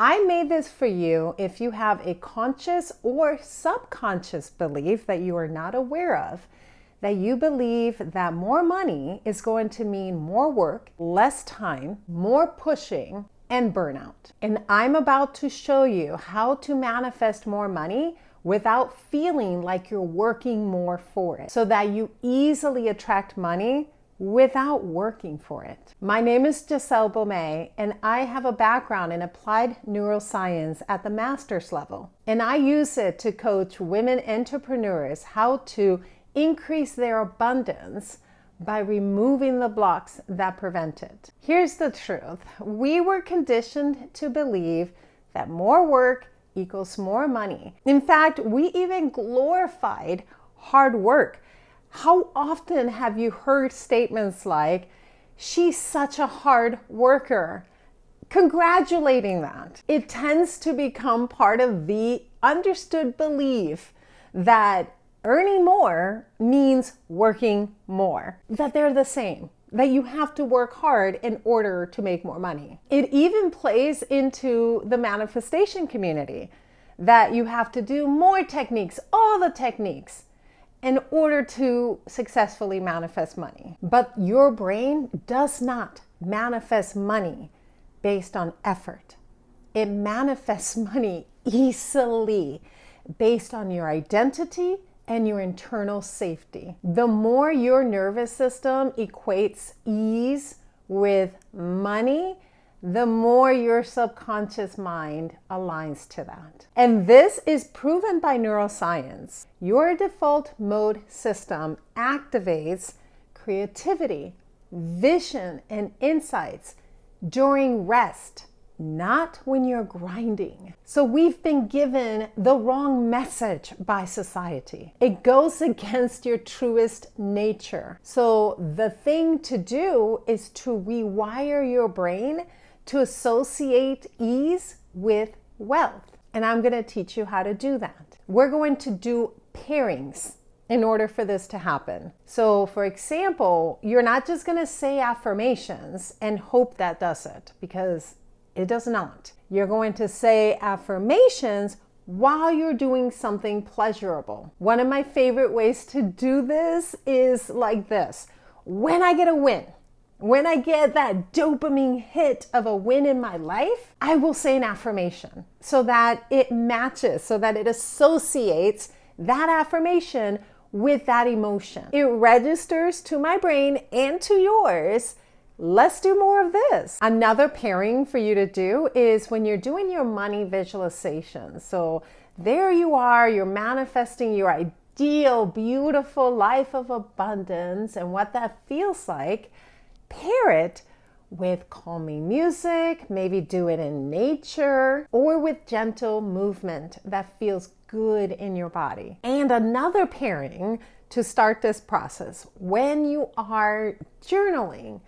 I made this for you if you have a conscious or subconscious belief that you are not aware of, that you believe that more money is going to mean more work, less time, more pushing, and burnout. And I'm about to show you how to manifest more money without feeling like you're working more for it, so that you easily attract money without working for it. My name is Giselle Baumet, and I have a background in applied neuroscience at the master's level. And I use it to coach women entrepreneurs how to increase their abundance by removing the blocks that prevent it. Here's the truth. We were conditioned to believe that more work equals more money. In fact, we even glorified hard work. How often have you heard statements like, "She's such a hard worker," congratulating that? It tends to become part of the understood belief that earning more means working more, that they're the same, that you have to work hard in order to make more money. It even plays into the manifestation community, that you have to do more techniques, all the techniques, in order to successfully manifest money. But your brain does not manifest money based on effort. It manifests money easily based on your identity and your internal safety. The more your nervous system equates ease with money, the more your subconscious mind aligns to that. And this is proven by neuroscience. Your default mode system activates creativity, vision, and insights during rest, not when you're grinding. So we've been given the wrong message by society. It goes against your truest nature. So the thing to do is to rewire your brain to associate ease with wealth. And I'm going to teach you how to do that. We're going to do pairings in order for this to happen. So for example, you're not just going to say affirmations and hope that does it, because it does not. You're going to say affirmations while you're doing something pleasurable. One of my favorite ways to do this is like this. When I get a win, when I get that dopamine hit of a win in my life, I will say an affirmation so that it matches, so that it associates that affirmation with that emotion. It registers to my brain and to yours. Let's do more of this. Another pairing for you to do is when you're doing your money visualization. So there you are, you're manifesting your ideal, beautiful life of abundance and what that feels like. Pair it with calming music, maybe do it in nature, or with gentle movement that feels good in your body. And another pairing to start this process, when you are journaling,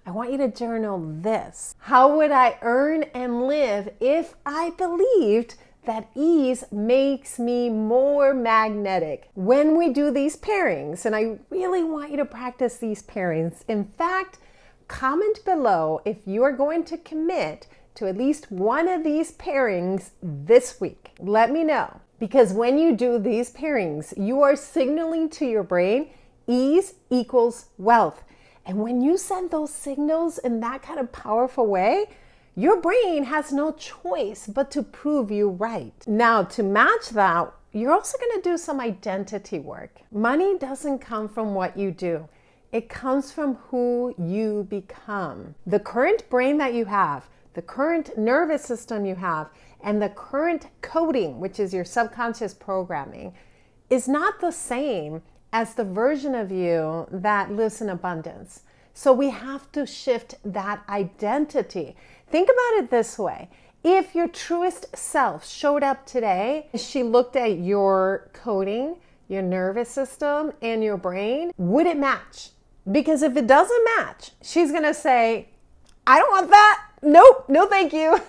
I want you to journal this. How would I earn and live if I believed that ease makes me more magnetic? When we do these pairings, and I really want you to practice these pairings. In fact, comment below if you are going to commit to at least one of these pairings this week. Let me know, because when you do these pairings, you are signaling to your brain ease equals wealth. And when you send those signals in that kind of powerful way, your brain has no choice but to prove you right. Now, to match that, you're also going to do some identity work. Money doesn't come from what you do. It comes from who you become. The current brain that you have, the current nervous system you have, and the current coding, which is your subconscious programming, is not the same as the version of you that lives in abundance. So we have to shift that identity. Think about it this way. If your truest self showed up today, she looked at your coding, your nervous system, and your brain, would it match? Because if it doesn't match, she's gonna say, I don't want that. Nope, no thank you.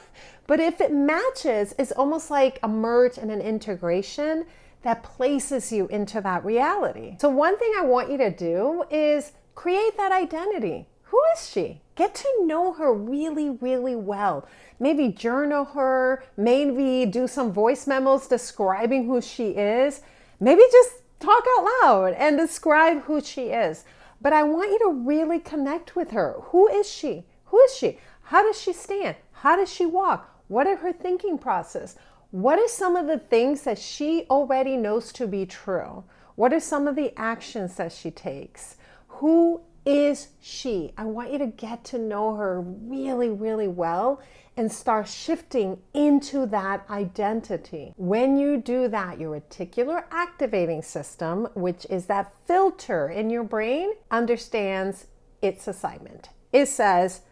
But if it matches, it's almost like a merge and an integration that places you into that reality. So one thing I want you to do is create that identity. Who is she? Get to know her really, really well. Maybe journal her, maybe do some voice memos describing who she is. Maybe just talk out loud and describe who she is. But I want you to really connect with her. Who is she? Who is she? How does she stand? How does she walk? What are her thinking process? What are some of the things that she already knows to be true? What are some of the actions that she takes? Who is she? I want you to get to know her really, really well and start shifting into that identity. When you do that, your reticular activating system, which is that filter in your brain, understands its assignment. It says,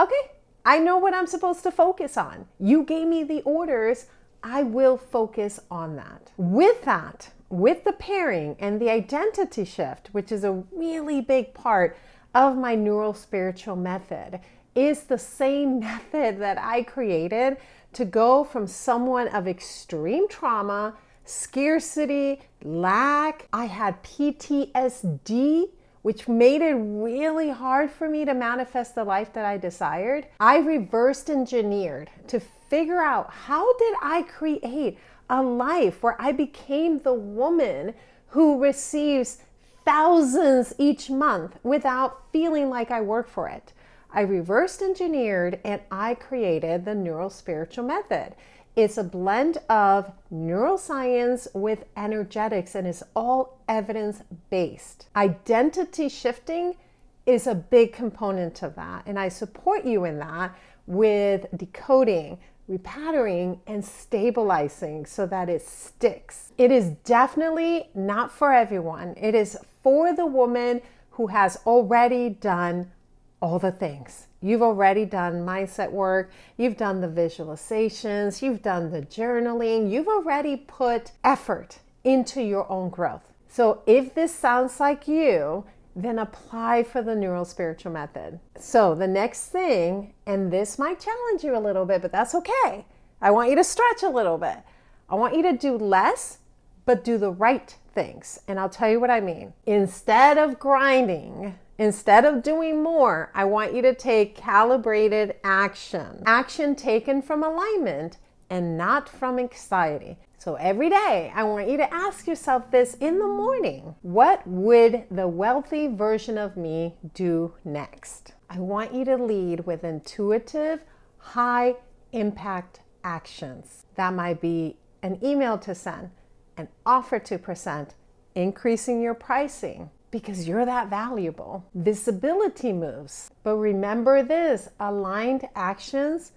okay, I know what I'm supposed to focus on. You gave me the orders. I will focus on that. With that, with the pairing and the identity shift, which is a really big part of my neurospiritual method, is the same method that I created to go from someone of extreme trauma, scarcity, lack. I had PTSD, which made it really hard for me to manifest the life that I desired. I reversed engineered to figure out, how did I create a life where I became the woman who receives thousands each month without feeling like I work for it? I reversed engineered and I created the neurospiritual method. It's a blend of neuroscience with energetics and is all evidence-based. Identity shifting is a big component of that, and I support you in that with decoding, repatterning, and stabilizing so that it sticks. It is definitely not for everyone. It is for the woman who has already done all the things. You've already done mindset work, you've done the visualizations, you've done the journaling, you've already put effort into your own growth. So if this sounds like you, then apply for the neurospiritual method. So the next thing, and this might challenge you a little bit, but that's okay. I want you to stretch a little bit. I want you to do less, but do the right things. And I'll tell you what I mean. Instead of grinding, instead of doing more, I want you to take calibrated action. Action taken from alignment and not from anxiety. So every day, I want you to ask yourself this in the morning. What would the wealthy version of me do next? I want you to lead with intuitive, high impact actions. That might be an email to send, an offer to present, increasing your pricing, because you're that valuable. Visibility moves. But remember this, aligned actions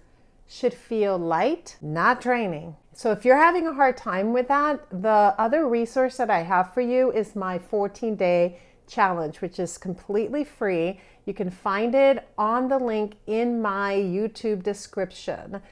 should feel light, not draining. So if you're having a hard time with that, the other resource that I have for you is my 14-day challenge, which is completely free. You can find it on the link in my YouTube description.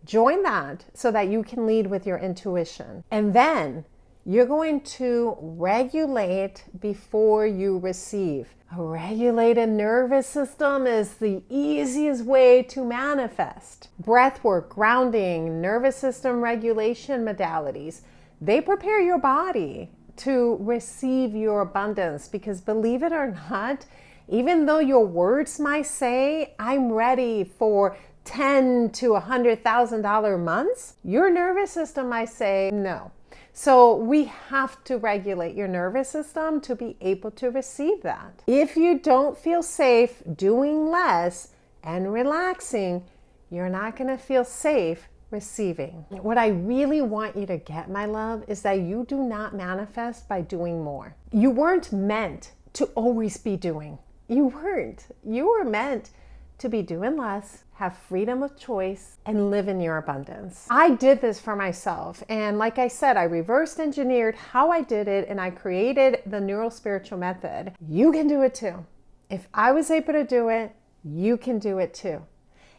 Join that so that you can lead with your intuition. And then you're going to regulate before you receive. A regulated nervous system is the easiest way to manifest. Breathwork, grounding, nervous system regulation modalities, they prepare your body to receive your abundance, because believe it or not, even though your words might say, I'm ready for $10,000 to $100,000 months, your nervous system might say no. So we have to regulate your nervous system to be able to receive that. If you don't feel safe doing less and relaxing, you're not going to feel safe receiving. What I really want you to get, my love, is that you do not manifest by doing more. You weren't meant to always be doing. You weren't. You were meant to be doing less, have freedom of choice, and live in your abundance. I did this for myself. And like I said, I reversed engineered how I did it, and I created the neurospiritual method. You can do it too. If I was able to do it, you can do it too.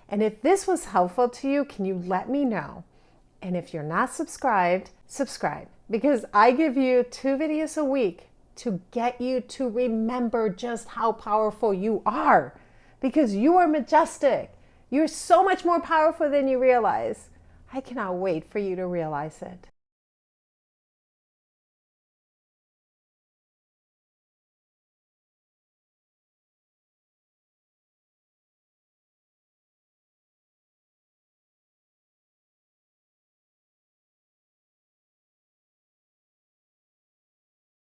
And if this was helpful to you, can you let me know? And if you're not subscribed, subscribe, because I give you 2 videos a week to get you to remember just how powerful you are. Because you are majestic. You're so much more powerful than you realize. I cannot wait for you to realize it.